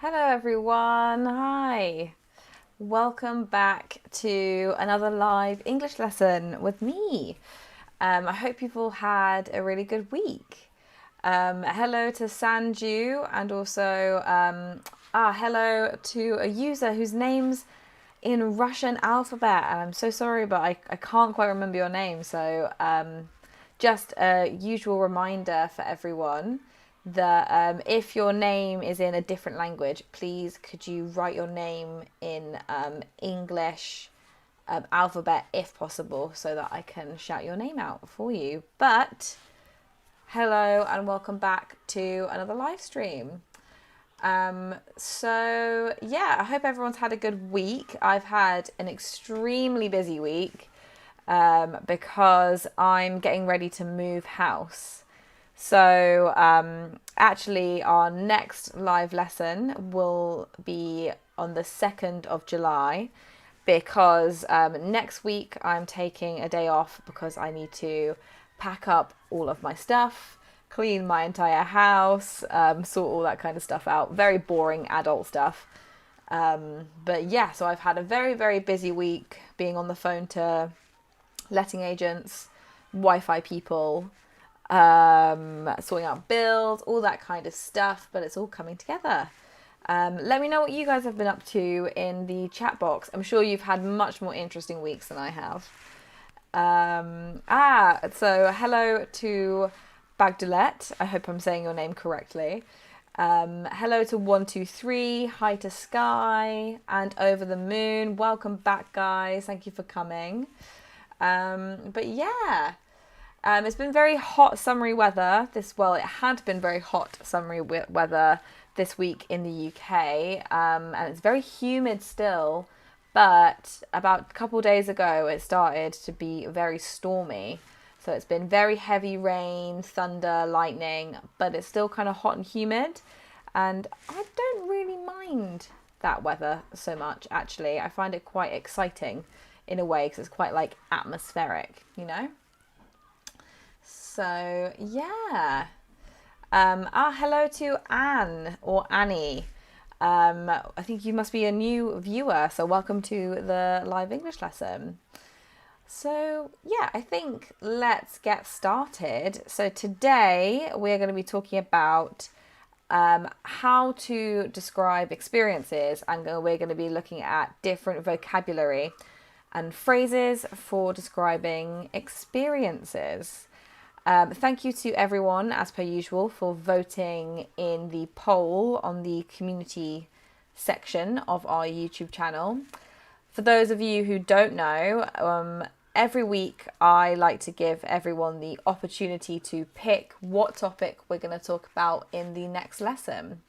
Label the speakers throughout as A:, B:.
A: Hello everyone, hi. Welcome back to another live English lesson with me. I hope you've all had a really good week. Hello to Sanju and also hello to a user whose name's in Russian alphabet. And I'm so sorry, but I can't quite remember your name. So just a usual reminder for everyone that if your name is in a different language, please could you write your name in English alphabet if possible so that I can shout your name out for you. But hello and welcome back to another live stream. I hope everyone's had a good week. I've had an extremely busy week because I'm getting ready to move house. So actually our next live lesson will be on the 2nd of July because next week I'm taking a day off because I need to pack up all of my stuff, clean my entire house, sort all that kind of stuff out. Very boring adult stuff. But yeah, so I've had a very, very busy week being on the phone to letting agents, Wi-Fi people, sorting out bills, all that kind of stuff, but it's all coming together. Let me know what you guys have been up to in the chat box. I'm sure you've had much more interesting weeks than I have. So hello to Bagdulet. I hope I'm saying your name correctly. Hello to 123. Hi to Sky and Over the Moon. Welcome back, guys. Thank you for coming. It's been very hot summery weather. It had been very hot summery weather this week in the UK, and it's very humid still. But about a couple of days ago, it started to be very stormy. So it's been very heavy rain, thunder, lightning, but it's still kind of hot and humid. And I don't really mind that weather so much, actually. I find it quite exciting in a way because it's quite like atmospheric, you know? So, yeah. Hello to Anne or Annie. I think you must be a new viewer, so welcome to the live English lesson. So, yeah, I think let's get started. So today we're going to be talking about how to describe experiences, and we're going to be looking at different vocabulary and phrases for describing experiences. Thank you to everyone, as per usual, for voting in the poll on the community section of our YouTube channel. For those of you who don't know, every week I like to give everyone the opportunity to pick what topic we're going to talk about in the next lesson.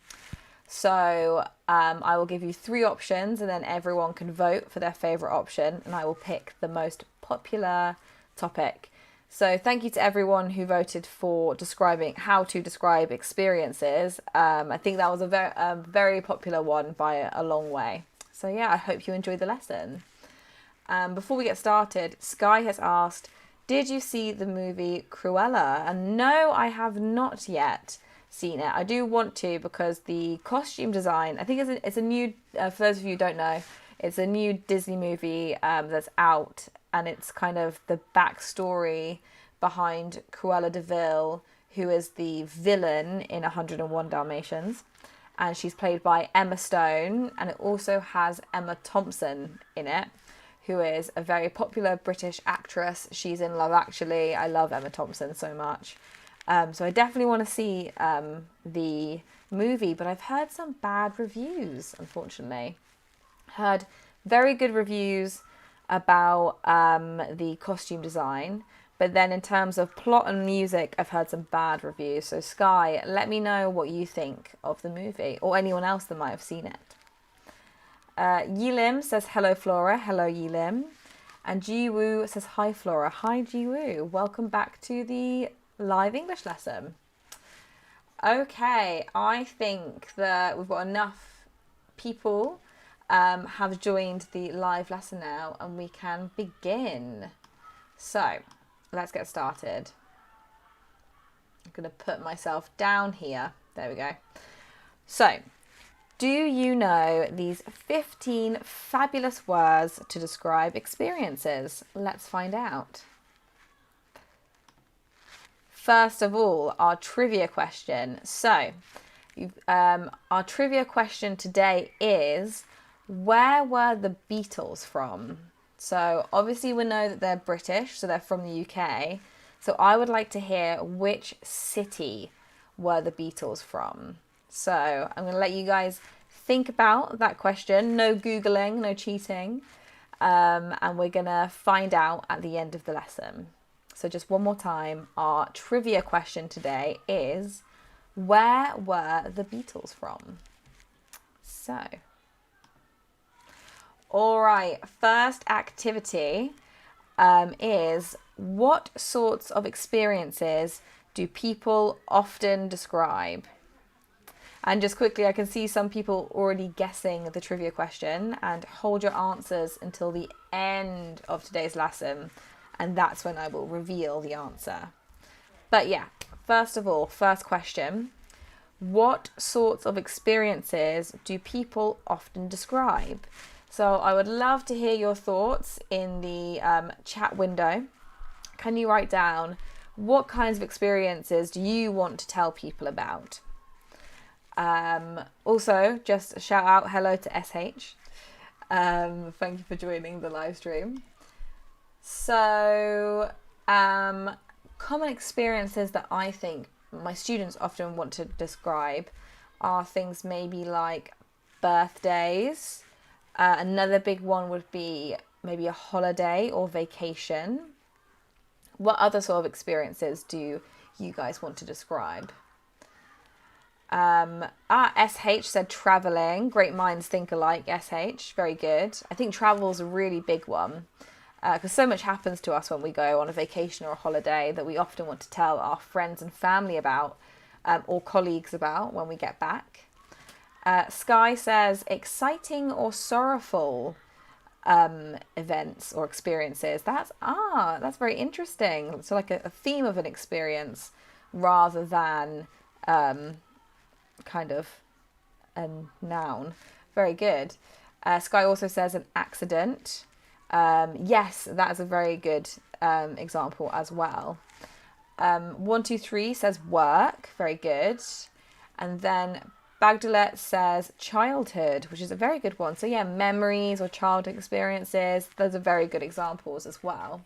A: So I will give you 3 options and then everyone can vote for their favourite option and I will pick the most popular topic. So thank you to everyone who voted for describing how to describe experiences. I think that was a very popular one by a long way. So yeah, I hope you enjoyed the lesson. Before we get started, Sky has asked, did you see the movie Cruella? And no, I have not yet seen it. I do want to because the costume design, I think it's a new, for those of you who don't know, it's a new Disney movie that's out, and it's kind of the backstory behind Cruella de Vil, who is the villain in 101 Dalmatians. And she's played by Emma Stone, and it also has Emma Thompson in it, who is a very popular British actress. She's in Love Actually. I love Emma Thompson so much. So I definitely want to see the movie, but I've heard some bad reviews, unfortunately. Heard very good reviews about the costume design, but then in terms of plot and music, I've heard some bad reviews. So Sky, let me know what you think of the movie, or anyone else that might have seen it. Yilim says, hello Flora, hello Yilim. And Jiwoo says, hi Flora, hi Jiwoo. Welcome back to the live English lesson. Okay, I think that we've got enough people have joined the live lesson now and we can begin. So let's get started. I'm going to put myself down here. There we go. So Do you know these 15 fabulous words to describe experiences? Let's find out. First of all, our trivia question. So, our trivia question today is, where were the Beatles from? So, obviously we know that they're British, so they're from the UK. So, I would like to hear which city were the Beatles from. So, I'm going to let you guys think about that question. No Googling, no cheating. And we're going to find out at the end of the lesson. So just one more time, our trivia question today is, where were the Beatles from? So, all right, first activity is, what sorts of experiences do people often describe? And just quickly, I can see some people already guessing the trivia question, and hold your answers until the end of today's lesson, and that's when I will reveal the answer. But yeah, first of all, first question, what sorts of experiences do people often describe? So I would love to hear your thoughts in the chat window. Can you write down what kinds of experiences do you want to tell people about? Also, just a shout out, hello to SH. Thank you for joining the live stream. So, common experiences that I think my students often want to describe are things maybe like birthdays. Another big one would be maybe a holiday or vacation. What other sort of experiences do you guys want to describe? SH said traveling. Great minds think alike, SH. Very good. I think travel is a really big one because so much happens to us when we go on a vacation or a holiday that we often want to tell our friends and family about or colleagues about when we get back. Sky says exciting or sorrowful events or experiences. That's very interesting. So like a theme of an experience rather than kind of a noun. Very good. Sky also says an accident. Yes, that is a very good example as well. 123 says work. Very good. And then Bagdalet says childhood, which is a very good one. So yeah, memories or childhood experiences. Those are very good examples as well.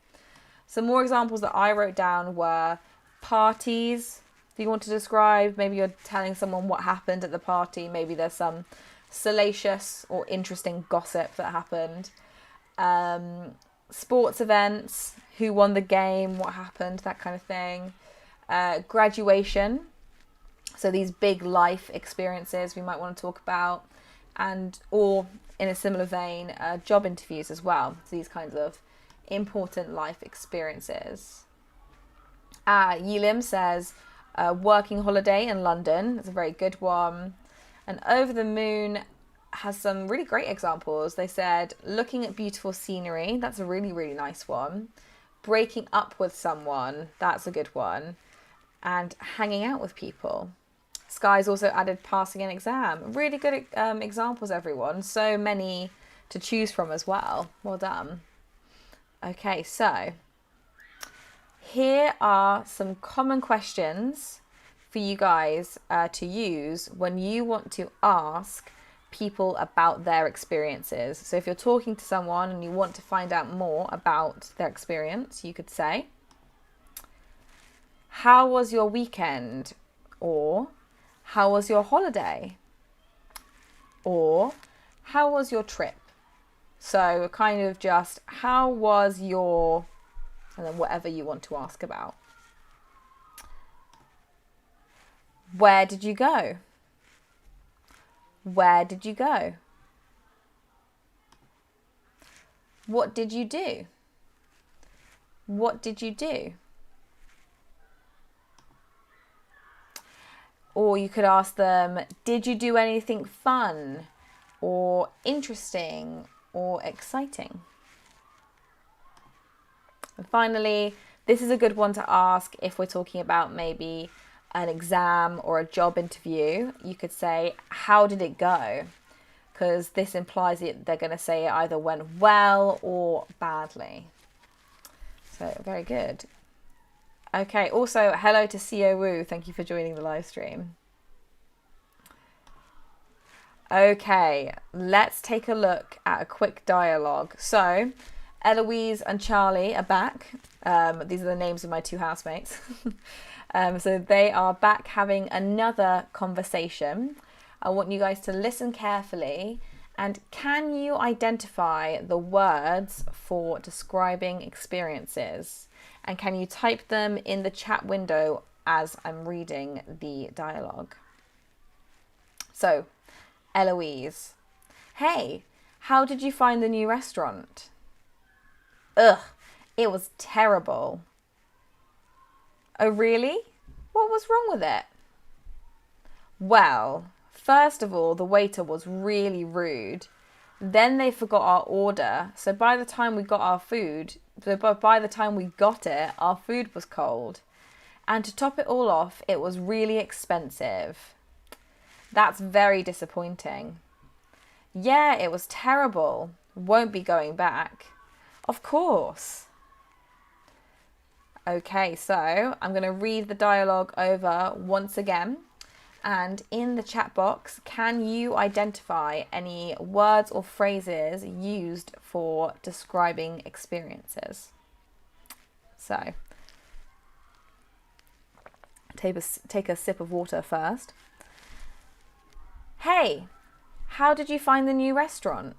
A: Some more examples that I wrote down were parties. Do you want to describe? Maybe you're telling someone what happened at the party. Maybe there's some salacious or interesting gossip that happened. Sports events, who won the game, what happened, that kind of thing. Graduation, so these big life experiences we might want to talk about, and or in a similar vein, job interviews as well. So these kinds of important life experiences. Yilim says working holiday in London. That's a very good one. And Over the Moon has some really great examples. They said looking at beautiful scenery. That's a really, really nice one. Breaking up with someone. That's a good one. And hanging out with people. Sky's also added passing an exam. Really good examples, everyone. So many to choose from as well. Well done. Okay, so here are some common questions for you guys to use when you want to ask people about their experiences. So if you're talking to someone and you want to find out more about their experience, you could say, how was your weekend? Or how was your holiday? Or how was your trip? So kind of just how was your, and then whatever you want to ask about. Where did you go? Where did you go? What did you do? What did you do? Or you could ask them, did you do anything fun or interesting or exciting? And finally, this is a good one to ask if we're talking about maybe an exam or a job interview, you could say, how did it go? Because this implies that they're going to say it either went well or badly. So very good. Okay, also hello to Co Wu. Thank you for joining the live stream. Okay, let's take a look at a quick dialogue. So Eloise and Charlie are back. These are the names of my two housemates. So they are back having another conversation. I want you guys to listen carefully. And can you identify the words for describing experiences? And can you type them in the chat window as I'm reading the dialogue? So, Eloise. Hey, how did you find the new restaurant? Ugh, it was terrible. Oh, really? What was wrong with it? Well, first of all, the waiter was really rude. Then they forgot our order. So by the time we got our food, our food was cold. And to top it all off, it was really expensive. That's very disappointing. Yeah, it was terrible. Won't be going back. Of course. Okay, so I'm going to read the dialogue over once again. And in the chat box, can you identify any words or phrases used for describing experiences? So, take a sip of water first. Hey, how did you find the new restaurant?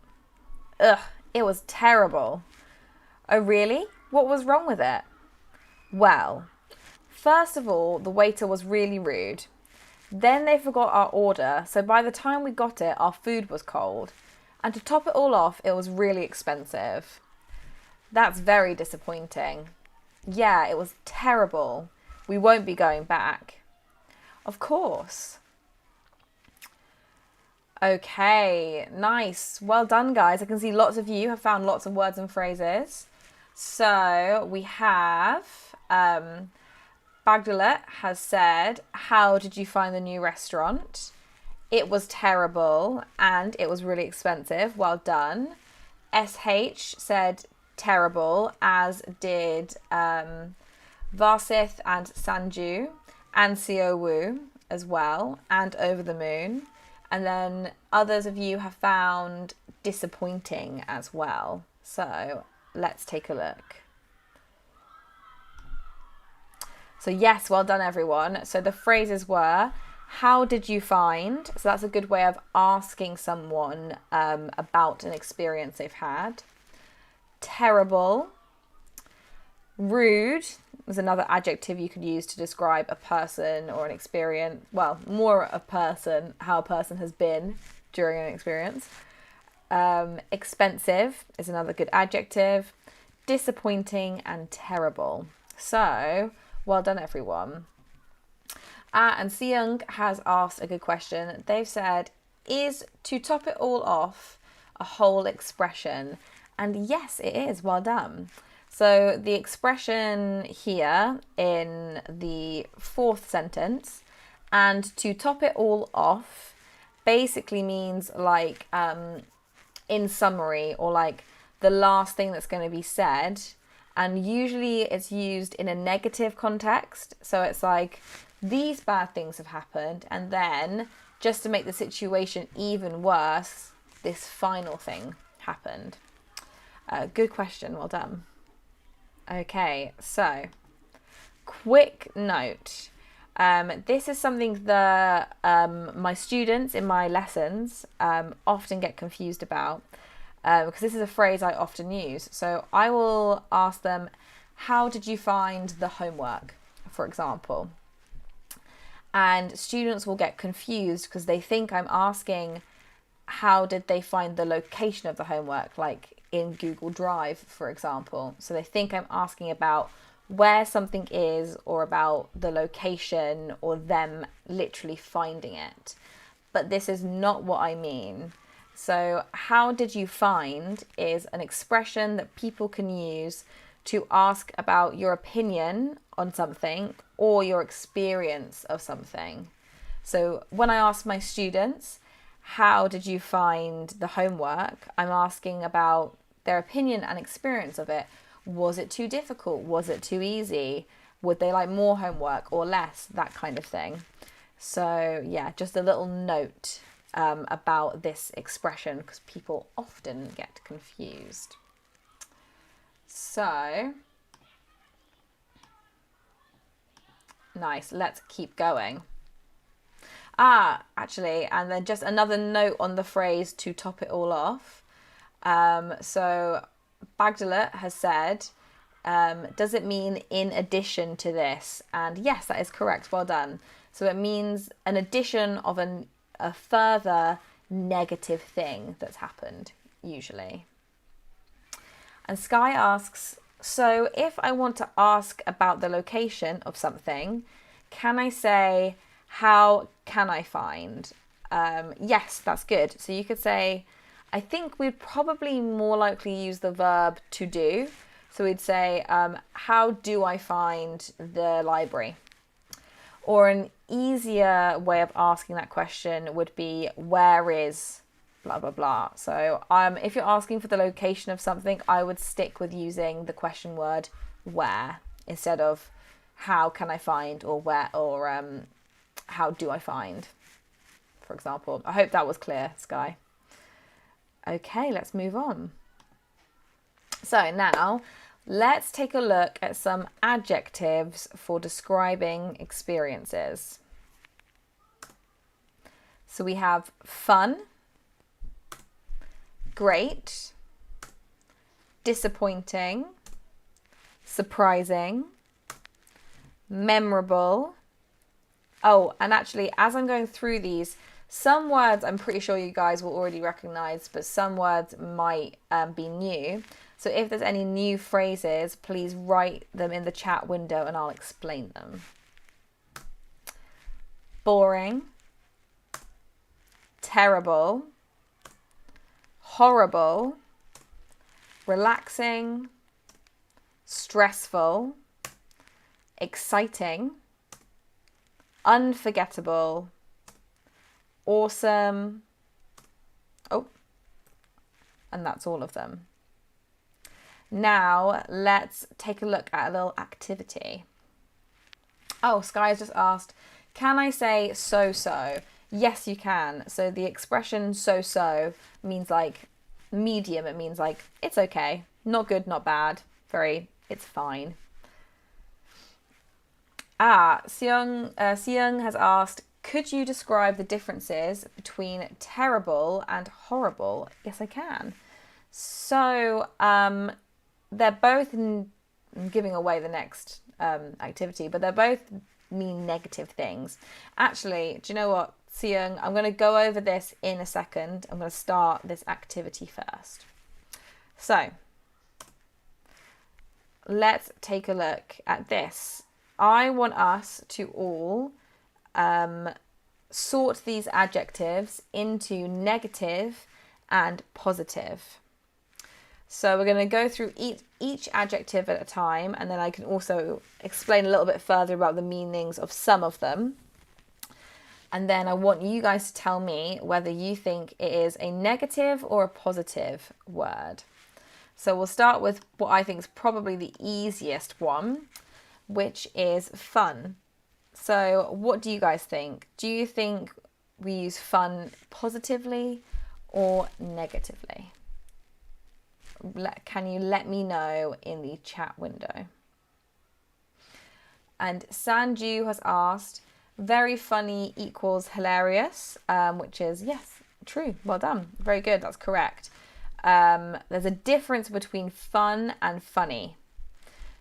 A: Ugh, it was terrible. Oh, really? What was wrong with it? Well, first of all, the waiter was really rude. Then they forgot our order, so by the time we got it, our food was cold. And to top it all off, it was really expensive. That's very disappointing. Yeah, it was terrible. We won't be going back. Of course. Okay, nice. Well done, guys. I can see lots of you have found lots of words and phrases. So we have Bagdalet has said, how did you find the new restaurant? It was terrible and it was really expensive. Well done. SH said terrible, as did Varsith and Sanju and Siowu as well, and Over the Moon. And then others of you have found disappointing as well. So let's take a look. So yes, well done everyone. So the phrases were, how did you find? So that's a good way of asking someone about an experience they've had. Terrible. Rude is another adjective you could use to describe a person or an experience. Well, more a person, how a person has been during an experience. Expensive is another good adjective. Disappointing and terrible. So, well done everyone. And Seung has asked a good question. They've said, is to top it all off a whole expression? And yes, it is. Well done. So the expression here in the fourth sentence, and to top it all off, basically means like in summary, or like the last thing that's going to be said. And usually it's used in a negative context. So it's like, these bad things have happened, and then just to make the situation even worse, this final thing happened. Good question. Well done. Okay, so quick note. This is something that my students in my lessons often get confused about, because this is a phrase I often use. So I will ask them, how did you find the homework, for example? And students will get confused because they think I'm asking, how did they find the location of the homework, like in Google Drive, for example. So they think I'm asking about where something is, or about the location, or them literally finding it. But this is not what I mean. So how did you find is an expression that people can use to ask about your opinion on something or your experience of something. So when I ask my students, how did you find the homework? I'm asking about their opinion and experience of it. Was it too difficult? Was it too easy? Would they like more homework or less? That kind of thing. So yeah, just a little note about this expression because people often get confused. So nice, let's keep going. Actually, and then just another note on the phrase to top it all off. So Bagdalet has said, does it mean in addition to this? And yes, that is correct. Well done. So it means an addition of a further negative thing that's happened, usually. And Sky asks, so if I want to ask about the location of something, can I say, how can I find? Yes, that's good. So you could say, I think we'd probably more likely use the verb to do. So we'd say, how do I find the library? Or an easier way of asking that question would be, where is blah, blah, blah. So if you're asking for the location of something, I would stick with using the question word where instead of how can I find or where or how do I find, for example. I hope that was clear, Sky. Okay, let's move on. So now let's take a look at some adjectives for describing experiences. So we have fun, great, disappointing, surprising, memorable. Oh, and actually, as I'm going through these, some words I'm pretty sure you guys will already recognize, but some words might be new. So if there's any new phrases, please write them in the chat window and I'll explain them. Boring, terrible, horrible, relaxing, stressful, exciting, unforgettable, awesome. Oh, and that's all of them. Now let's take a look at a little activity. Oh, Sky has just asked, can I say so-so? Yes, you can. So the expression so-so means like medium. It means like it's okay, not good, not bad, it's fine. Seung has asked, could you describe the differences between terrible and horrible? Yes, I can. So they're both giving away the next activity, but they both mean negative things. Actually, do you know what, Seung? I'm going to go over this in a second. I'm going to start this activity first. So let's take a look at this. I want us to all sort these adjectives into negative and positive. So we're going to go through each adjective at a time, and then I can also explain a little bit further about the meanings of some of them. And then I want you guys to tell me whether you think it is a negative or a positive word. So we'll start with what I think is probably the easiest one, which is fun. So what do you guys think? Do you think we use fun positively or negatively? Can you let me know in the chat window? And Sanju has asked, very funny equals hilarious, which is, yes, true. Well done. Very good. That's correct. There's a difference between fun and funny.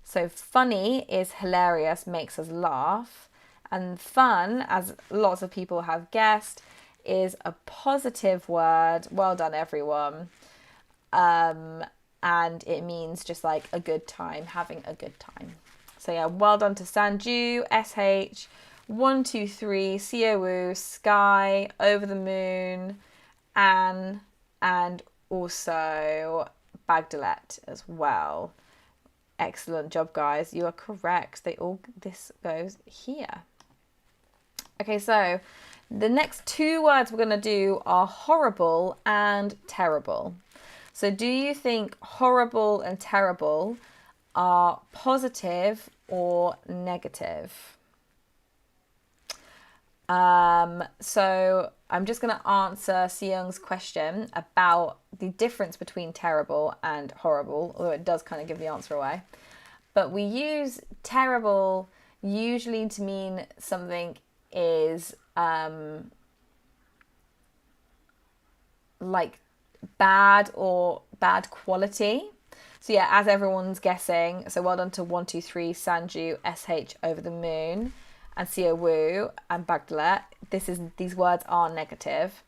A: So funny is hilarious, makes us laugh. And fun, as lots of people have guessed, is a positive word. Well done, everyone. And it means just like a good time, having a good time. So yeah, well done to Sanju, SH, 123, Siowoo, Sky, Over the Moon, Anne, and also Bagdalet as well. Excellent job, guys. You are correct. This goes here. Okay, so the next two words we're going to do are horrible and terrible. So do you think horrible and terrible are positive or negative? So I'm just going to answer Seung's question about the difference between terrible and horrible, although it does kind of give the answer away. But we use terrible usually to mean something is like bad or bad quality. So yeah, as everyone's guessing, so well done to 123 Sanju, SH over the moon, and Seo Woo and Bagdala. These words are negative.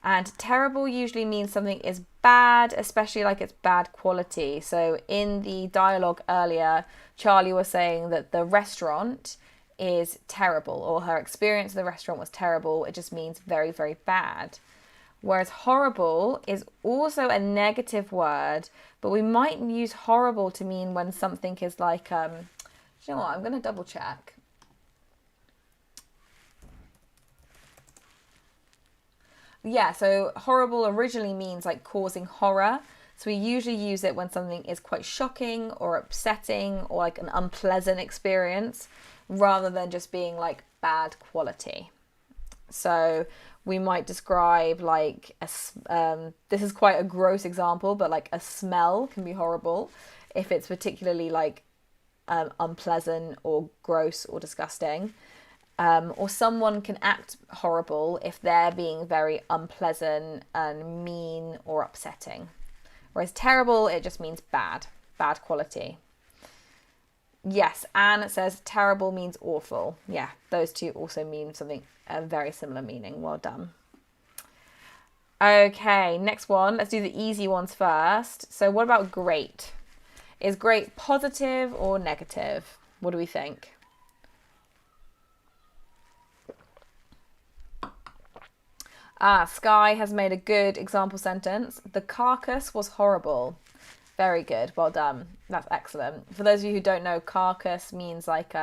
A: And terrible usually means something is bad, especially like it's bad quality. So in the dialogue earlier, Charlie was saying that the restaurant is terrible, or her experience of the restaurant was terrible. It just means very, very bad. Whereas horrible is also a negative word, but we might use horrible to mean when something is like, you know what, I'm going to double check. Yeah, so horrible originally means like causing horror. So we usually use it when something is quite shocking or upsetting or like an unpleasant experience, rather than just being like bad quality. So we might describe like this is quite a gross example, but like a smell can be horrible if it's particularly like unpleasant or gross or disgusting. Or someone can act horrible if they're being very unpleasant and mean or upsetting. Whereas terrible, it just means bad quality. Yes, Anne says terrible means awful. Yeah, those two also mean something, a very similar meaning. Well done. Okay, next one. Let's do the easy ones first. So what about great? Is great positive or negative? What do we think? Sky has made a good example sentence. The carcass was horrible. Very good. Well done. That's excellent. For those of you who don't know, carcass means like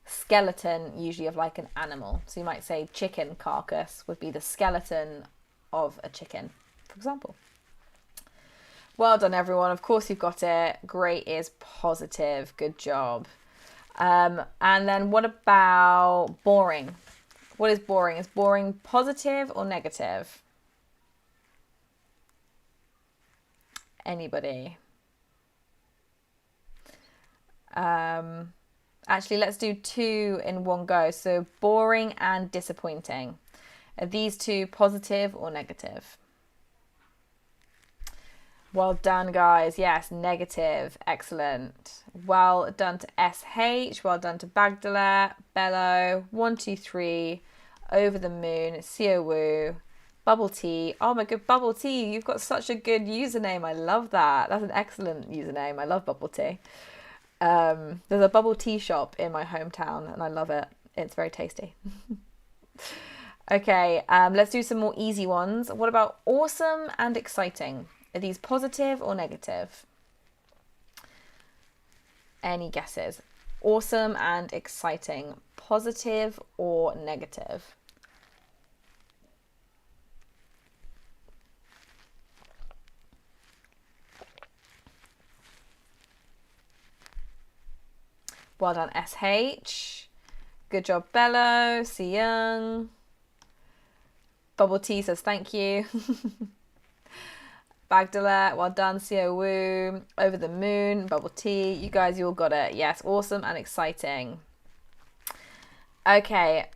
A: skeleton, usually of like an animal. So you might say chicken carcass would be the skeleton of a chicken, for example. Well done, everyone. Of course you've got it. Great is positive. Good job. And then what about boring? What is boring? Is boring positive or negative? Anybody? Actually, let's do two in one go. So boring and disappointing. Are these two positive or negative? Well done, guys. Yes, negative. Excellent. Well done to SH. Well done to Bagdala, Bello, 123, Over the Moon, Seo Woo, Bubble Tea. Oh my god, Bubble Tea. You've got such a good username. I love that. That's an excellent username. I love Bubble Tea. There's a bubble tea shop in my hometown and I love it. It's very tasty. Okay, let's do some more easy ones. What about awesome and exciting? Are these positive or negative? Any guesses? Awesome and exciting. Positive or negative? Well done, SH. Good job, Bello. Si Young. Bubble Tea says thank you. Bagdala, well done. Seo Woo, Over the Moon, Bubble Tea. You guys, you all got it. Yes, awesome and exciting. Okay,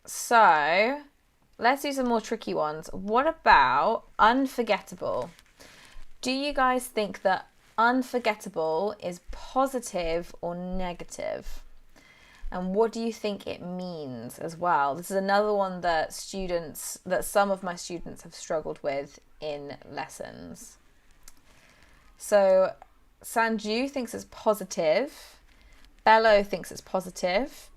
A: so let's do some more tricky ones. What about unforgettable? Do you guys think that unforgettable is positive or negative? And what do you think it means as well? This is another one that some of my students have struggled with in lessons. So Sanju thinks it's positive. Bello thinks it's positive.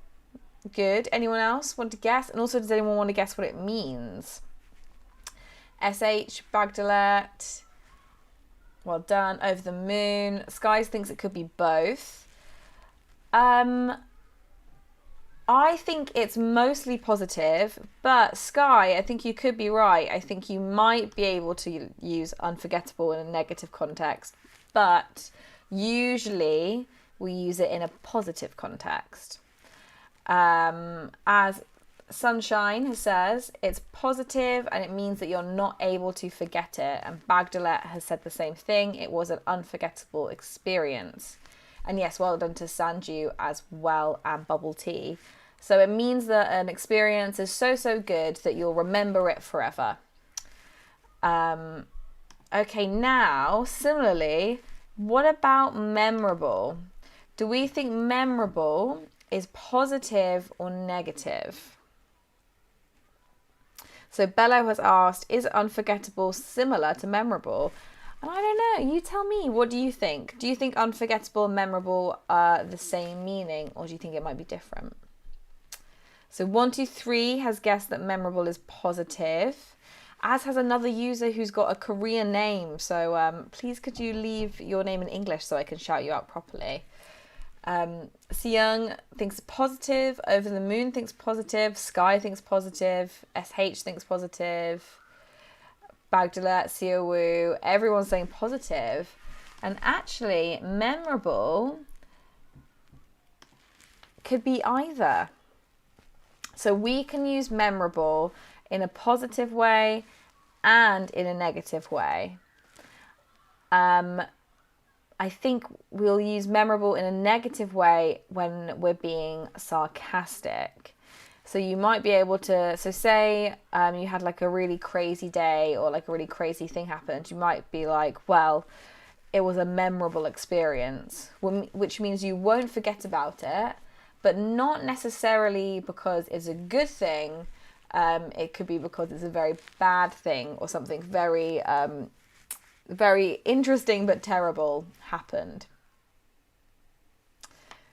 A: Good. Anyone else want to guess? And also, does anyone want to guess what it means? SH, Bagdalet, Well done. Over the moon. Skies thinks it could be both. I think it's mostly positive, but Sky, I think you could be right. I think you might be able to use unforgettable in a negative context, but usually we use it in a positive context. As Sunshine says, it's positive and it means that you're not able to forget it. And Bagdalet has said the same thing. It was an unforgettable experience. And yes, well done to Sanju as well, and Bubble Tea. So it means that an experience is so good that you'll remember it forever. Okay, now, similarly, what about memorable? Do we think memorable is positive or negative? So Bello has asked, is unforgettable similar to memorable? And I don't know, you tell me, what do you think? Do you think unforgettable and memorable are the same meaning, or do you think it might be different? So 123 has guessed that memorable is positive, as has another user who's got a Korean name. So please could you leave your name in English so I can shout you out properly. Seyoung thinks positive, Over the Moon thinks positive, Sky thinks positive, SH thinks positive, Bagdalet, Siowu, everyone's saying positive. And actually, memorable could be either. So we can use memorable in a positive way and in a negative way. I think we'll use memorable in a negative way when we're being sarcastic. So you might be able to, so say you had like a really crazy day or like a really crazy thing happened. You might be like, well, it was a memorable experience, which means you won't forget about it, but not necessarily because it's a good thing. It could be because it's a very bad thing or something very, very interesting but terrible happened.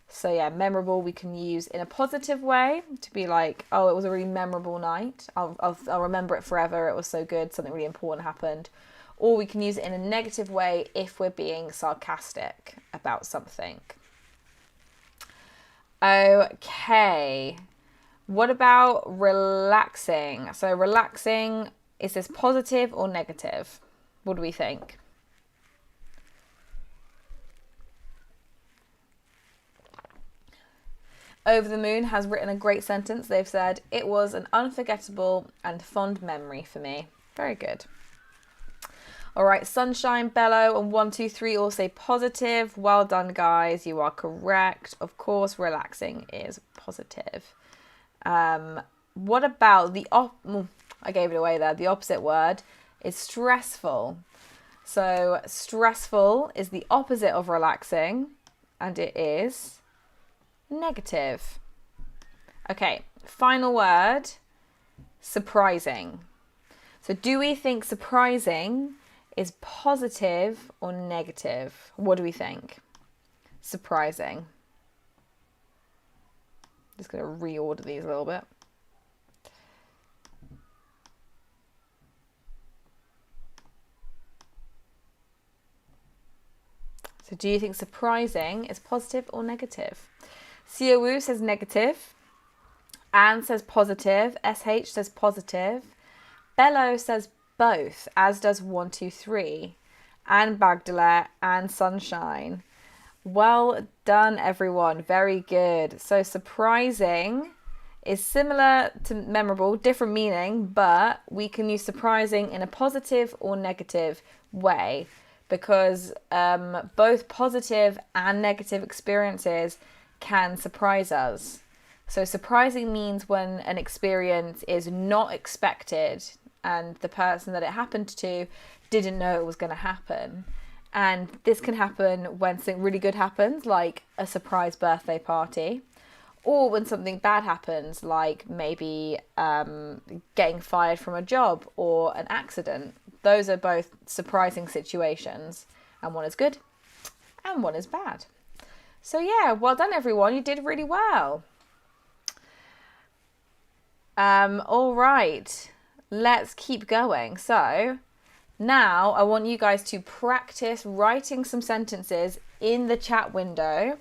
A: So yeah, memorable we can use in a positive way to be like, oh, it was a really memorable night. I'll remember it forever. It was so good. Something really important happened. Or we can use it in a negative way if we're being sarcastic about something. Okay. What about relaxing? So relaxing, is this positive or negative? What do we think? Over the Moon has written a great sentence. They've said, it was an unforgettable and fond memory for me. Very good. All right, Sunshine, Bello, and 123 all say positive. Well done, guys. You are correct. Of course, relaxing is positive. What about the I gave it away there. The opposite word is stressful. So stressful is the opposite of relaxing, and it is negative. Okay, final word, surprising. So do we think surprising is positive or negative? What do we think? Surprising. Just going to reorder these a little bit. So do you think surprising is positive or negative? Siowu says negative. Anne says positive. SH says positive. Bello says both, as does 123. And Bagdalet and Sunshine. Well done, everyone. Very good. So surprising is similar to memorable, different meaning, but we can use surprising in a positive or negative way, because both positive and negative experiences can surprise us. So surprising means when an experience is not expected and the person that it happened to didn't know it was going to happen. And this can happen when something really good happens, like a surprise birthday party, or when something bad happens, like maybe getting fired from a job or an accident. Those are both surprising situations, and one is good and one is bad. So yeah, well done, everyone. You did really well. All right, let's keep going. So Now, I want you guys to practice writing some sentences in the chat window,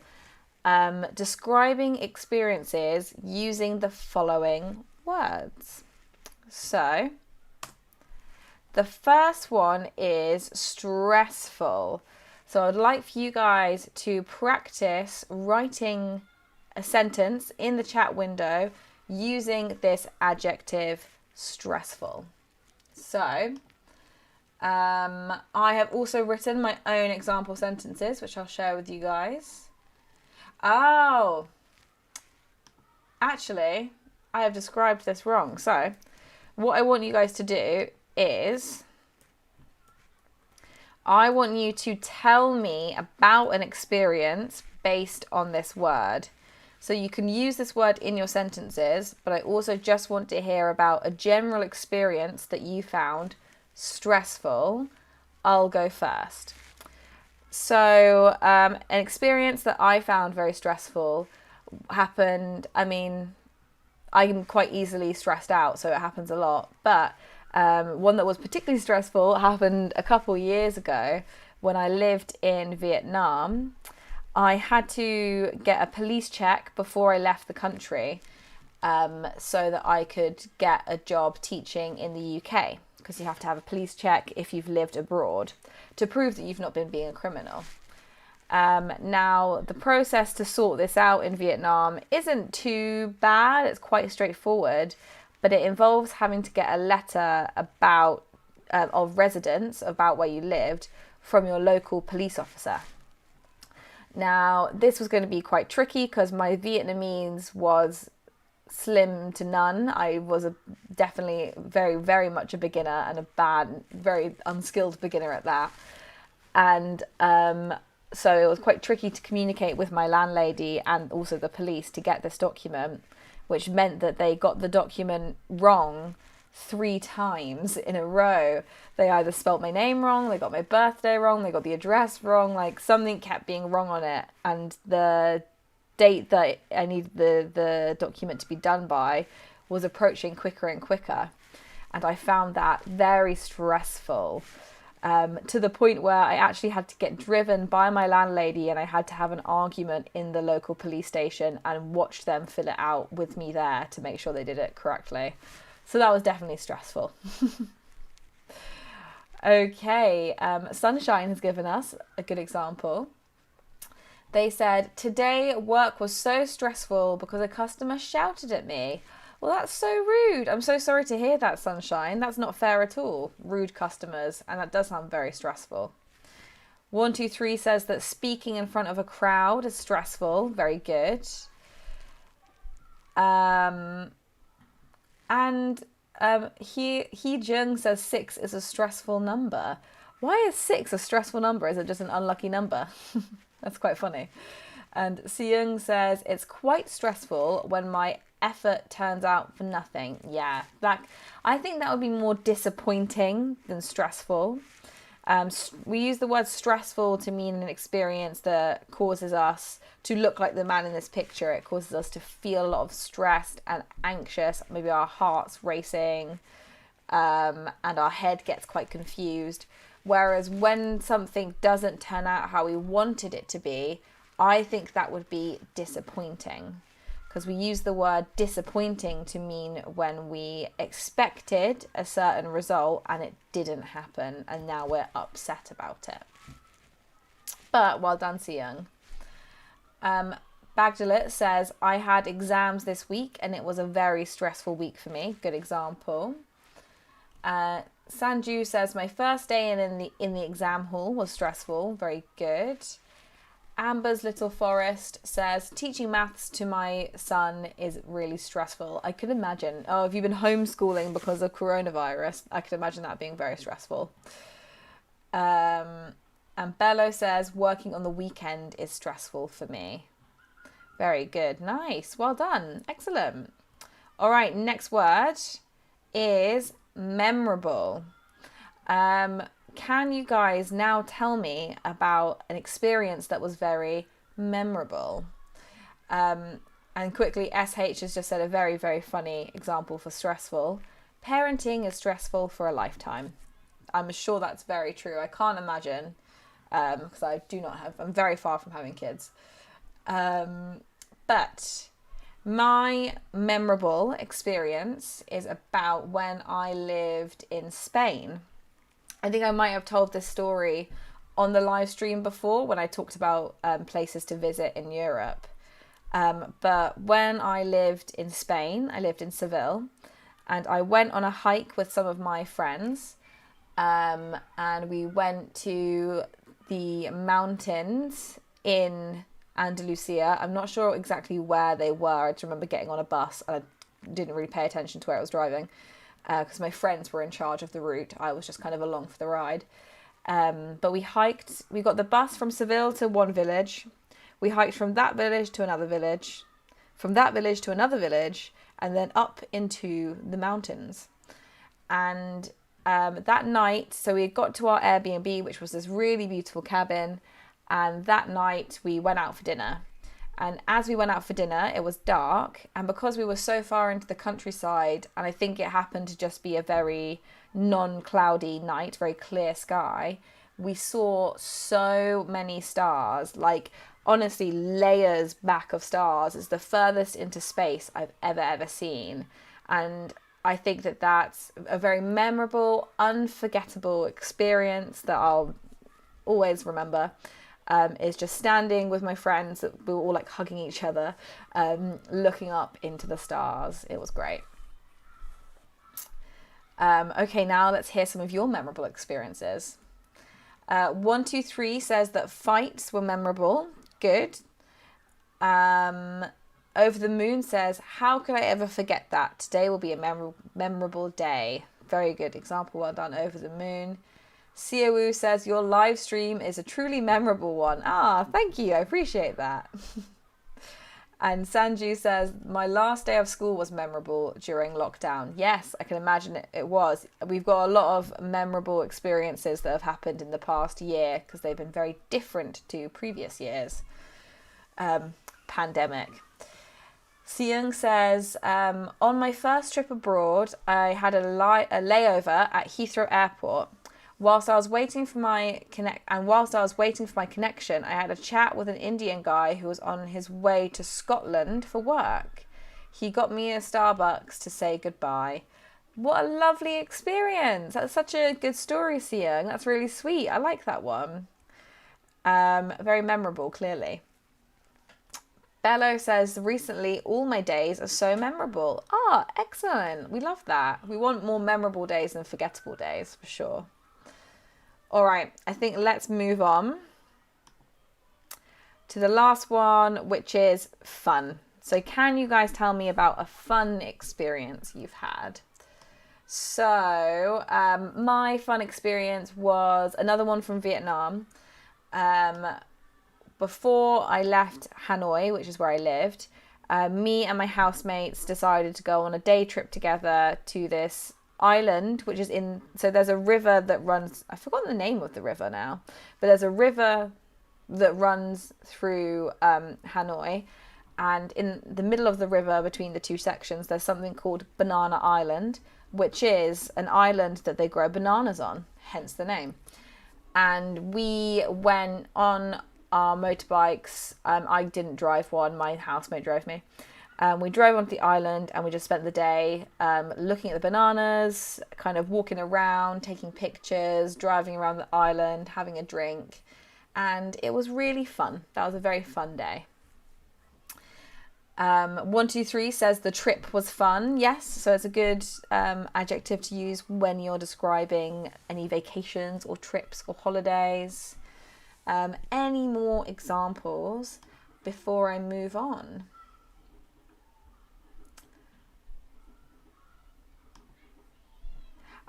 A: describing experiences using the following words. So, the first one is stressful. So I'd like for you guys to practice writing a sentence in the chat window using this adjective stressful. So I have also written my own example sentences, which I'll share with you guys. Oh, actually, I have described this wrong. So what I want you guys to do is I want you to tell me about an experience based on this word. So you can use this word in your sentences, but I also just want to hear about a general experience that you found stressful. I'll go first. So an experience that I found very stressful happened, I'm quite easily stressed out, so it happens a lot, but one that was particularly stressful happened a couple years ago when I lived in Vietnam. I had to get a police check before I left the country so that I could get a job teaching in the UK, because you have to have a police check if you've lived abroad to prove that you've not been being a criminal. Now, the process to sort this out in Vietnam isn't too bad. It's quite straightforward, but it involves having to get a letter about of residence about where you lived from your local police officer. Now, this was going to be quite tricky because my Vietnamese was slim to none. I was definitely very, very much a beginner, and a bad, very unskilled beginner at that. And so it was quite tricky to communicate with my landlady and also the police to get this document, which meant that they got the document wrong 3 times in a row. They either spelt my name wrong, they got my birthday wrong, they got the address wrong, like something kept being wrong on it. And the date that I needed the document to be done by was approaching quicker and quicker. And I found that very stressful, to the point where I actually had to get driven by my landlady, and I had to have an argument in the local police station and watch them fill it out with me there to make sure they did it correctly. So that was definitely stressful. Okay, Sunshine has given us a good example. They said, today work was so stressful because a customer shouted at me. Well, that's so rude. I'm so sorry to hear that, Sunshine. That's not fair at all. Rude customers, and that does sound very stressful. 123 says that speaking in front of a crowd is stressful. Very good. He Jung says 6 is a stressful number. Why is 6 a stressful number? Is it just an unlucky number? That's quite funny. And Seung says it's quite stressful when my effort turns out for nothing. Yeah, I think that would be more disappointing than stressful. We use the word stressful to mean an experience that causes us to look like the man in this picture. It causes us to feel a lot of stressed and anxious, maybe our heart's racing, and our head gets quite confused. Whereas when something doesn't turn out how we wanted it to be, I think that would be disappointing, because we use the word disappointing to mean when we expected a certain result and it didn't happen, and now we're upset about it. But well done, Seung. Bagdalit says, I had exams this week and it was a very stressful week for me. Good example. Sanju says, my first day in the exam hall was stressful. Very good. Amber's Little Forest says, teaching maths to my son is really stressful. I could imagine. Oh, have you been homeschooling because of coronavirus? I could imagine that being very stressful. And Bello says, working on the weekend is stressful for me. Very good. Nice. Well done. Excellent. All right. Next word is memorable. Can you guys now tell me about an experience that was very memorable? And quickly, SH has just said a very, very funny example for stressful. Parenting is stressful for a lifetime. I'm sure that's very true. I can't imagine, because I'm very far from having kids. But my memorable experience is about when I lived in Spain. I think I might have told this story on the live stream before when I talked about places to visit in Europe. But when I lived in Spain, I lived in Seville, and I went on a hike with some of my friends, and we went to the mountains in Andalusia. I'm not sure exactly where they were. I just remember getting on a bus, and I didn't really pay attention to where I was driving because my friends were in charge of the route. I was just kind of along for the ride. But we hiked. We got the bus from Seville to one village. We hiked from that village to another village, from that village to another village, and then up into the mountains. And that night, so we got to our Airbnb, which was this really beautiful cabin. And that night we went out for dinner. And as we went out for dinner, it was dark. And because we were so far into the countryside, and I think it happened to just be a very non-cloudy night, very clear sky, we saw so many stars, like honestly layers back of stars. It's the furthest into space I've ever seen. And I think that that's a very memorable, unforgettable experience that I'll always remember. Is just standing with my friends. We were all like hugging each other, looking up into the stars. It was great. Okay, now let's hear some of your memorable experiences. 123 says that fights were memorable. Good. Over the Moon says, how could I ever forget that? Today will be a memorable day. Very good example. Well done, Over the Moon. Siawu says, your live stream is a truly memorable one. Ah, thank you. I appreciate that. And Sanju says, my last day of school was memorable during lockdown. Yes, I can imagine it was. We've got a lot of memorable experiences that have happened in the past year because they've been very different to previous years. Pandemic. Seung says, on my first trip abroad, I had a layover at Heathrow Airport. Whilst I was waiting for my connection, I had a chat with an Indian guy who was on his way to Scotland for work. He got me a Starbucks to say goodbye. What a lovely experience. That's such a good story, Seung. That's really sweet. I like that one. Very memorable, clearly. Bello says, recently all my days are so memorable. Ah, excellent. We love that. We want more memorable days than forgettable days, for sure. All right, I think let's move on to the last one, which is fun. So can you guys tell me about a fun experience you've had? So my fun experience was another one from Vietnam. Before I left Hanoi, which is where I lived, me and my housemates decided to go on a day trip together to this island, which is so there's a river that runs, I've forgotten the name of the river now, but there's a river that runs through Hanoi, and in the middle of the river between the two sections there's something called Banana Island, which is an island that they grow bananas on, hence the name. And we went on our motorbikes. I didn't drive one, my housemate drove me. We drove onto the island and we just spent the day looking at the bananas, kind of walking around, taking pictures, driving around the island, having a drink. And it was really fun. That was a very fun day. 123 says the trip was fun. Yes, so it's a good adjective to use when you're describing any vacations or trips or holidays. Any more examples before I move on?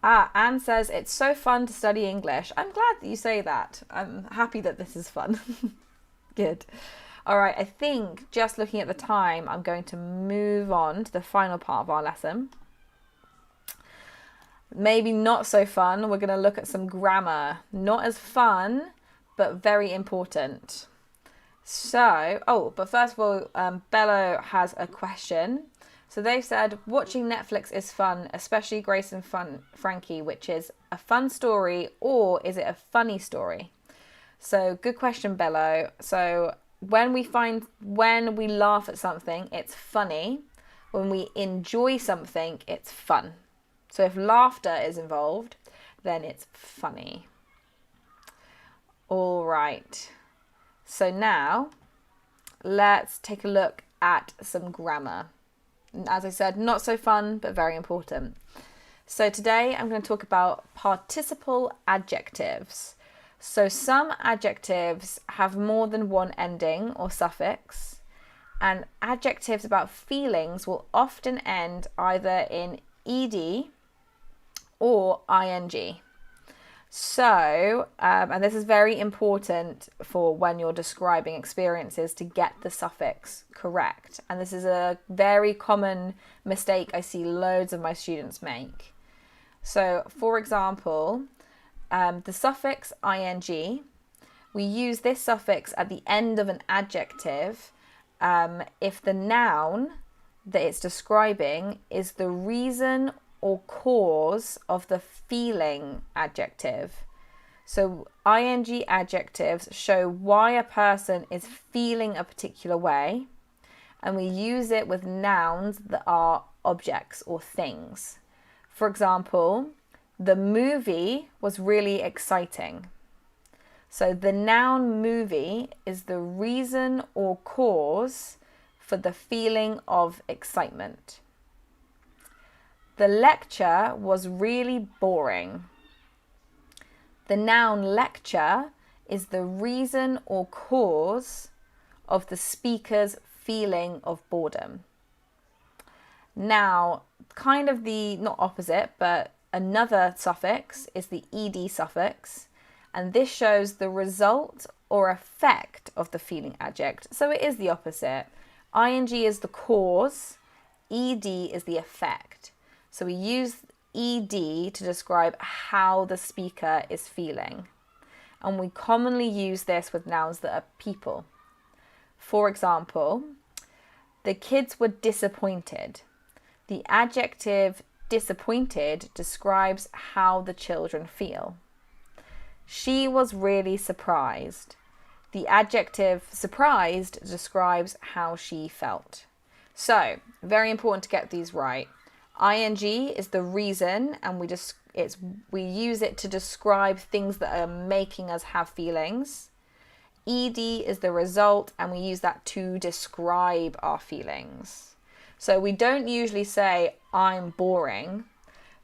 A: Anne says, it's so fun to study English. I'm glad that you say that. I'm happy that this is fun. Good. All right, I think just looking at the time, I'm going to move on to the final part of our lesson. Maybe not so fun. We're going to look at some grammar. Not as fun, but very important. So, but first of all, Bello has a question So they've said, watching Netflix is fun, especially Grace and Frankie, which is a fun story, or is it a funny story? So good question, Bello. So when we laugh at something, it's funny. When we enjoy something, it's fun. So if laughter is involved, then it's funny. All right. So now let's take a look at some grammar. As I said, not so fun, but very important. So today I'm going to talk about participle adjectives. So some adjectives have more than one ending or suffix, and adjectives about feelings will often end either in ed or ing. So, and this is very important for when you're describing experiences to get the suffix correct. And this is a very common mistake I see loads of my students make. So, for example, the suffix ing, we use this suffix at the end of an adjective if the noun that it's describing is the reason or cause of the feeling adjective. So ing adjectives show why a person is feeling a particular way, and we use it with nouns that are objects or things. For example, the movie was really exciting. So the noun movie is the reason or cause for the feeling of excitement. The lecture was really boring. The noun lecture is the reason or cause of the speaker's feeling of boredom. Now, kind of the, not opposite, but another suffix is the ed suffix, and this shows the result or effect of the feeling adjective. So it is the opposite. Ing is the cause, ed is the effect. So we use ed to describe how the speaker is feeling. And we commonly use this with nouns that are people. For example, the kids were disappointed. The adjective disappointed describes how the children feel. She was really surprised. The adjective surprised describes how she felt. So, very important to get these right. Ing is the reason, and we use it to describe things that are making us have feelings. Ed is the result, and we use that to describe our feelings. So we don't usually say I'm boring,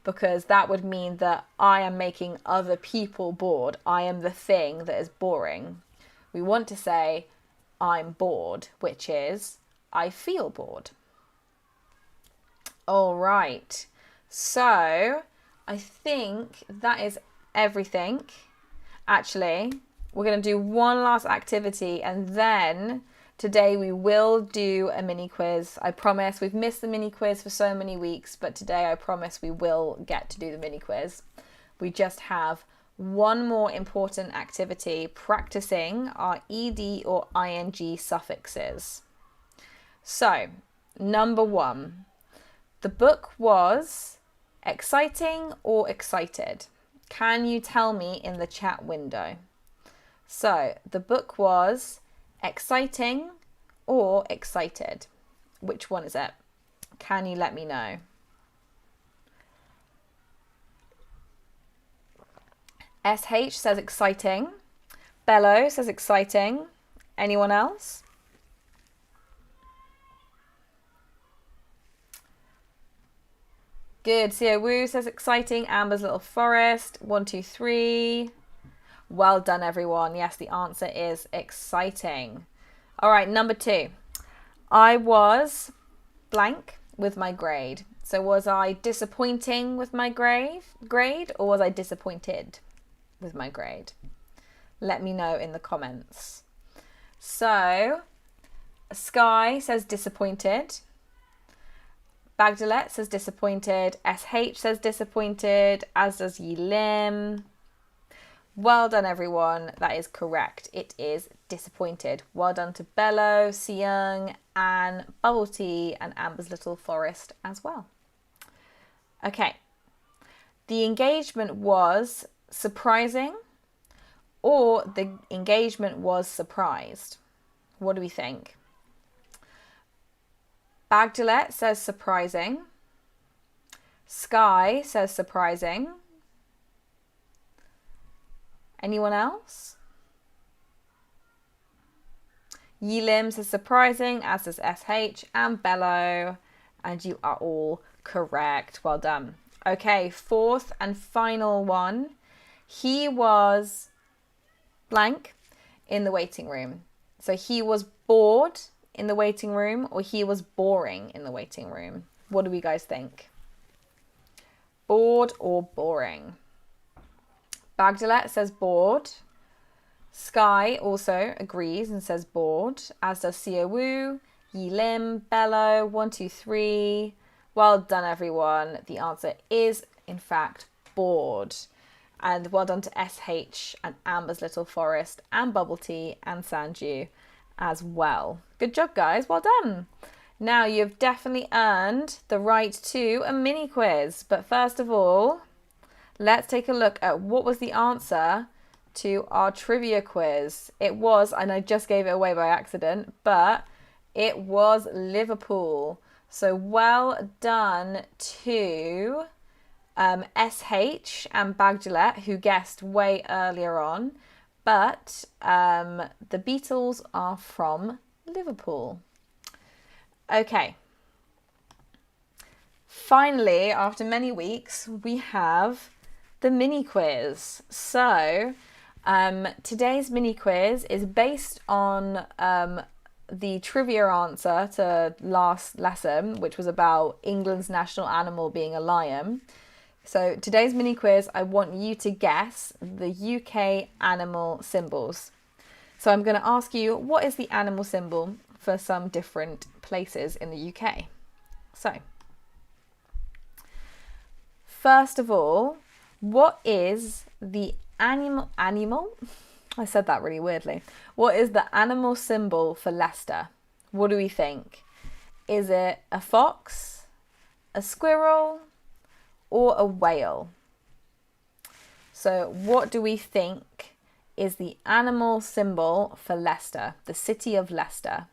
A: because that would mean that I am making other people bored. I am the thing that is boring. We want to say I'm bored, which is I feel bored. All right, so I think that is everything. Actually, we're going to do one last activity, and then today we will do a mini quiz. I promise. We've missed the mini quiz for so many weeks, but today I promise we will get to do the mini quiz. We just have one more important activity, practicing our ed or ing suffixes. So, number one. The book was exciting or excited? Can you tell me in the chat window? So, the book was exciting or excited? Which one is it? Can you let me know? SH says exciting. Bello says exciting. Anyone else? Good. Sia Wu says exciting. Amber's Little Forest. 1, 2, 3. Well done, everyone. Yes, the answer is exciting. All right, number 2. I was blank with my grade. So was I disappointing with my grade, or was I disappointed with my grade? Let me know in the comments. So, Sky says disappointed. Bagdalet says disappointed. SH says disappointed, as does Yi Lim. Well done, everyone. That is correct. It is disappointed. Well done to Bello, Siyoung, Anne, Bubble Tea, and Amber's Little Forest as well. Okay. The engagement was surprising, or the engagement was surprised. What do we think? Bagdalet says surprising. Sky says surprising. Anyone else? Yilim says surprising, as does SH and Bello. And you are all correct. Well done. Okay, fourth and final one. He was blank in the waiting room. So he was bored in the waiting room, or he was boring in the waiting room. What do we guys think? Bored or boring? Bagdalet says bored. Sky also agrees and says bored, as does Siawu, Yilim, Bello, 1, 2, 3. Well done, everyone. The answer is, in fact, bored. And well done to SH and Amber's Little Forest and Bubble Tea and Sanju as well. Good job, guys. Well done. Now, you've definitely earned the right to a mini quiz. But first of all, let's take a look at what was the answer to our trivia quiz. It was, and I just gave it away by accident, but it was Liverpool. So well done to SH and Bagdalet, who guessed way earlier on. But the Beatles are from Liverpool. Okay. Finally, after many weeks, we have the mini quiz. So today's mini quiz is based on the trivia answer to last lesson, which was about England's national animal being a lion. So today's mini quiz, I want you to guess the UK animal symbols. So I'm going to ask you, what is the animal symbol for some different places in the UK? So, first of all, what is the animal? I said that really weirdly. What is the animal symbol for Leicester? What do we think? Is it a fox, a squirrel, or a whale? So what do we think is the animal symbol for Leicester, the city of Leicester?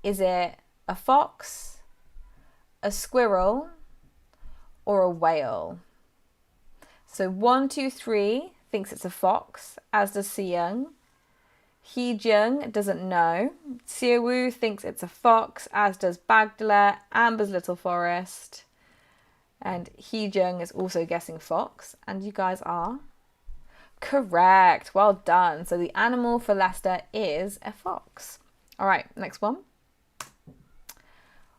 A: Is it a fox, a squirrel, or a whale? So 1, 2, 3 thinks it's a fox, as does Siyoung. Heejung doesn't know. Siawu thinks it's a fox, as does Bagdalet, Amber's Little Forest. And Heejung is also guessing fox. And you guys are correct. Well done. So the animal for Leicester is a fox. All right, next one.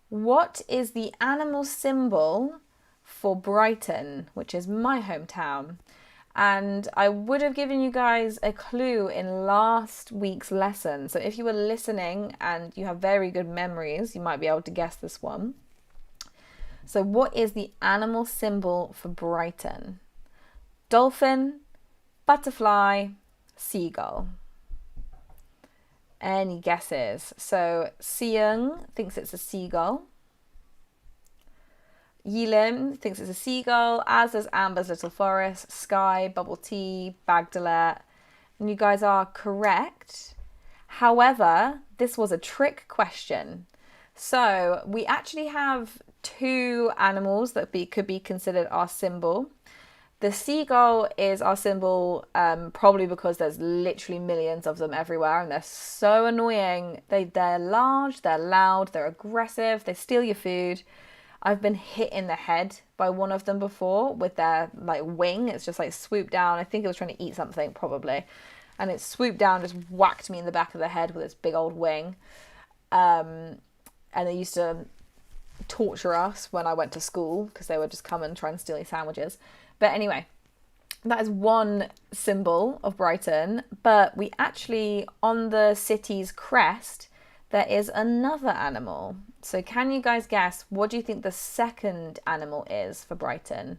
A: What is the animal symbol for Brighton, which is my hometown? And I would have given you guys a clue in last week's lesson. So if you were listening and you have very good memories, you might be able to guess this one. So what is the animal symbol for Brighton? Dolphin, butterfly, seagull. Any guesses? So Siyoung thinks it's a seagull. Yilim thinks it's a seagull, as does Amber's Little Forest, Sky, Bubble Tea, Bagdalet. And you guys are correct. However, this was a trick question. So we actually have 2 animals that could be considered our symbol. The seagull is our symbol probably because there's literally millions of them everywhere and they're so annoying. They're large, they're loud, they're aggressive, they steal your food. I've been hit in the head by one of them before with their wing. It's just swooped down. I think it was trying to eat something probably. And it swooped down, just whacked me in the back of the head with its big old wing. And they used to torture us when I went to school because they would just come and try and steal your sandwiches. But anyway, that is one symbol of Brighton. But we actually, on the city's crest, there is another animal. So can you guys guess, what do you think the second animal is for Brighton?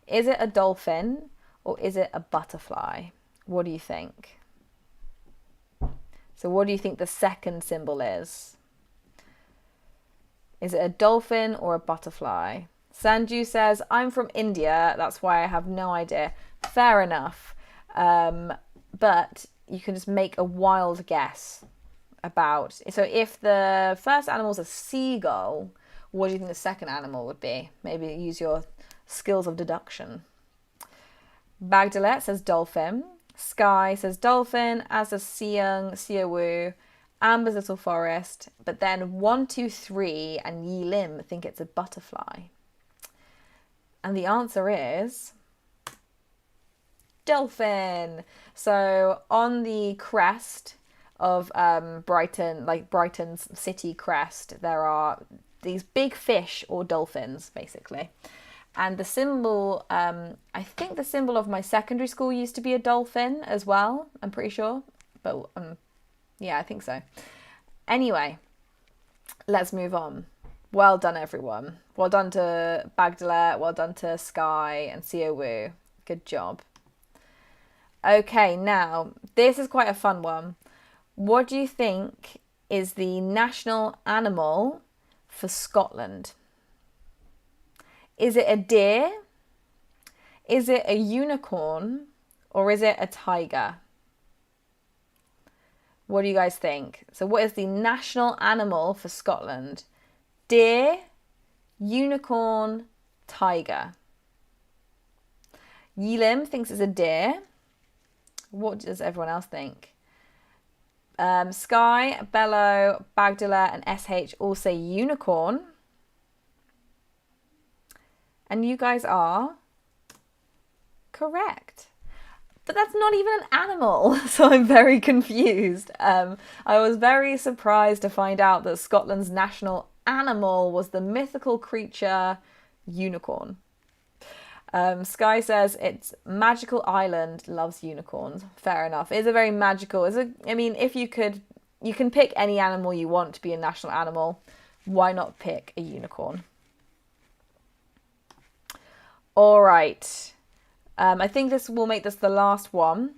A: Is it a dolphin or is it a butterfly? What do you think? So what do you think the second symbol is? Is it a dolphin or a butterfly? Sanju says, I'm from India, that's why I have no idea. Fair enough. But you can just make a wild guess about. So if the first animal is a seagull, what do you think the second animal would be? Maybe use your skills of deduction. Bagdalet says dolphin. Sky says dolphin, as does Seung, Siawu, Amber's Little Forest. But then 1, 2, 3 and Yi Lim think it's a butterfly. And the answer is dolphin. So on the crest of Brighton, like Brighton's city crest, there are these big fish or dolphins, basically. And the symbol, I think the symbol of my secondary school used to be a dolphin as well. I'm pretty sure. But yeah, I think so. Anyway, let's move on. Well done, everyone. Well done to Bagdalet. Well done to Sky and Siawu. Good job. Okay, now, this is quite a fun one. What do you think is the national animal for Scotland? Is it a deer? Is it a unicorn? Or is it a tiger? What do you guys think? So what is the national animal for Scotland? Deer, unicorn, tiger. Yi Lim thinks it's a deer. What does everyone else think? Sky, Bello, Bagdalet and SH all say unicorn. And you guys are correct. But that's not even an animal, so I'm very confused. I was very surprised to find out that Scotland's national animal was the mythical creature unicorn. Sky says it's magical island loves unicorns. Fair enough. It's a very magical. I mean, if you can pick any animal you want to be a national animal. Why not pick a unicorn? All right. I think this will make this the last one.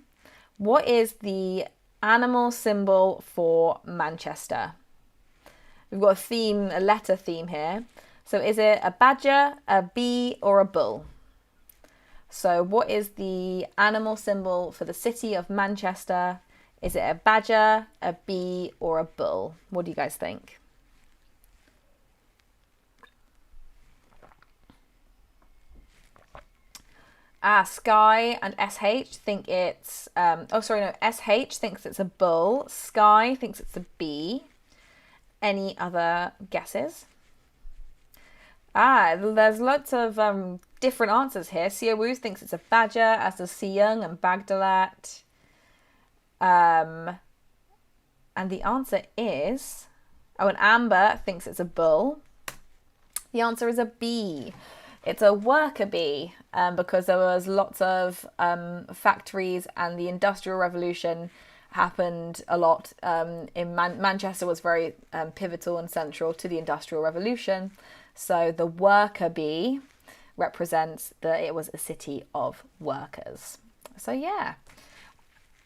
A: What is the animal symbol for Manchester? We've got a theme, a letter theme here. So is it a badger, a bee, or a bull? So what is the animal symbol for the city of Manchester? Is it a badger, a bee, or a bull? What do you guys think? Sky and SH think it's... SH thinks it's a bull. Sky thinks it's a bee. Any other guesses? There's lots of different answers here. Siawu thinks it's a badger, as does Seung and Bagdalet. And the answer is... Oh, and Amber thinks it's a bull. The answer is a bee. It's a worker bee because there was lots of factories and the Industrial Revolution happened a lot. In Manchester was very pivotal and central to the Industrial Revolution. So the worker bee represents that it was a city of workers. So yeah,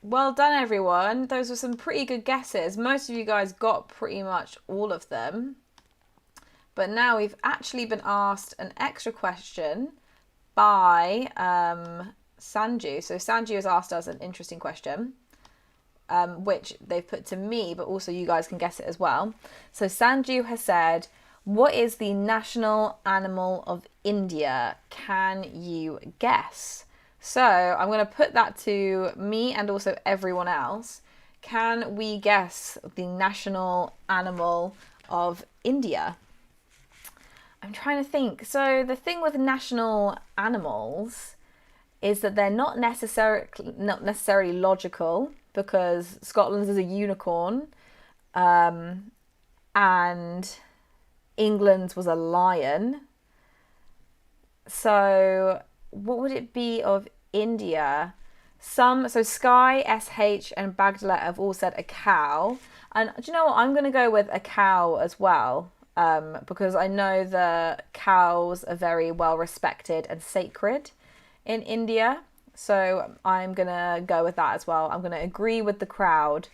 A: well done everyone. Those were some pretty good guesses. Most of you guys got pretty much all of them. But now we've actually been asked an extra question by Sanju. So Sanju has asked us an interesting question, which they've put to me, but also you guys can guess it as well. So Sanju has said, what is the national animal of India? Can you guess? So I'm going to put that to me and also everyone else. Can we guess the national animal of India? I'm trying to think. So the thing with national animals is that they're not necessarily logical, because Scotland's is a unicorn, and England's was a lion. So what would it be of India? So Sky, SH and Bagdalet have all said a cow. And do you know what? I'm going to go with a cow as well. Because I know that cows are very well respected and sacred in India. So I'm going to go with that as well. I'm going to agree with the crowd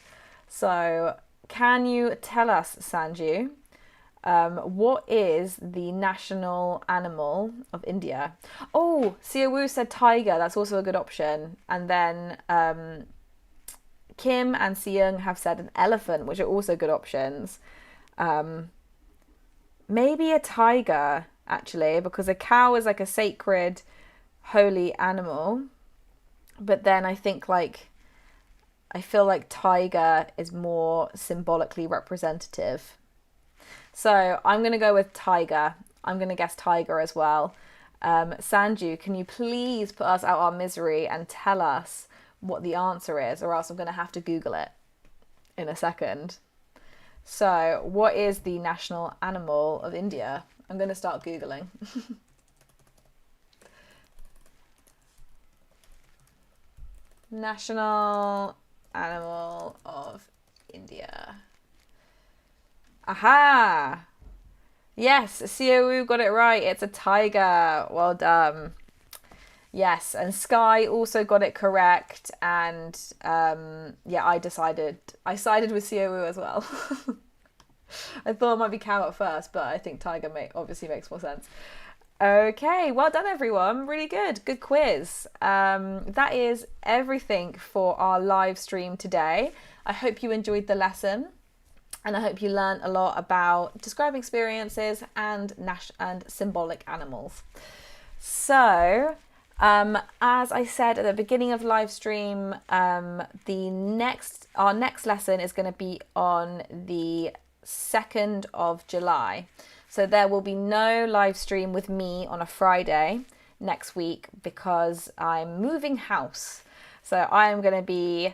A: So can you tell us, Sanju, what is the national animal of India? Oh, Siawu said tiger. That's also a good option. And then Kim and Seung have said an elephant, which are also good options. Maybe a tiger, actually, because a cow is like a sacred, holy animal. But then I think I feel like tiger is more symbolically representative. So I'm going to go with tiger. I'm going to guess tiger as well. Sanju, can you please put us out our misery and tell us what the answer is, or else I'm going to have to Google it in a second. So what is the national animal of India? I'm going to start Googling. National animal of India. Aha! Yes, Siawu got it right. It's a tiger. Well done. Yes, and Sky also got it correct. And yeah, I sided with Siawu as well. I thought it might be cow at first, but I think tiger obviously makes more sense. Okay, well done everyone. Really good. Good quiz. That is everything for our live stream today. I hope you enjoyed the lesson, and I hope you learned a lot about describing experiences and symbolic animals. So, as I said at the beginning of live stream, our next lesson is going to be on the 2nd of July. So there will be no live stream with me on a Friday next week because I'm moving house. So I am going to be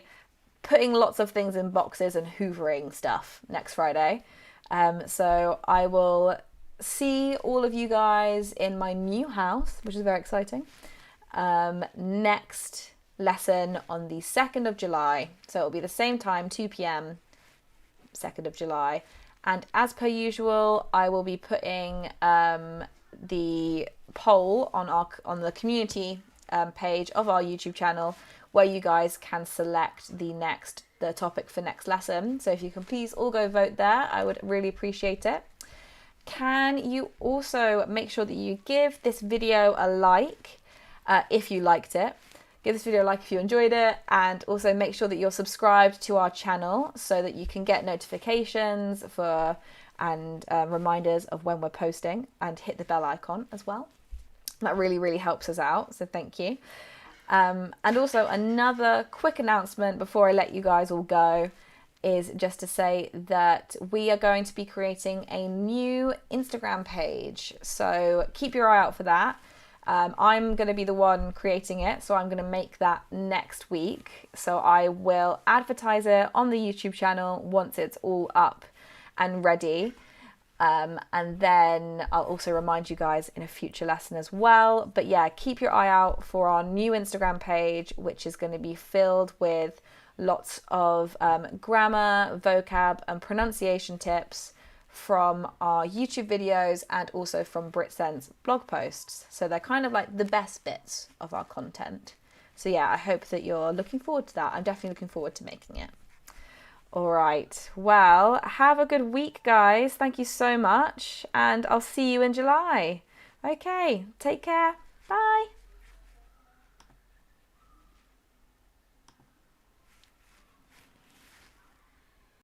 A: putting lots of things in boxes and hoovering stuff next Friday. So I will see all of you guys in my new house, which is very exciting. Next lesson on the 2nd of July. So it'll be the same time, 2 p.m, 2nd of July. And as per usual, I will be putting the poll on the community page of our YouTube channel, where you guys can select the topic for next lesson. So if you can please all go vote there, I would really appreciate it. Can you also make sure that you give this video a like if you liked it? Give this video a like if you enjoyed it, and also make sure that you're subscribed to our channel so that you can get notifications and reminders of when we're posting, and hit the bell icon as well. That really, really helps us out, so thank you. And also another quick announcement before I let you guys all go is just to say that we are going to be creating a new Instagram page, so keep your eye out for that. I'm going to be the one creating it, so I'm going to make that next week. So I will advertise it on the YouTube channel once it's all up and ready. And then I'll also remind you guys in a future lesson as well. But yeah, keep your eye out for our new Instagram page, which is going to be filled with lots of grammar, vocab and pronunciation tips from our YouTube videos and also from Britcent's blog posts. So they're kind of like the best bits of our content. So yeah, I hope that you're looking forward to that. I'm definitely looking forward to making it. All right, well, have a good week, guys. Thank you so much, and I'll see you in July. Okay, take care. Bye.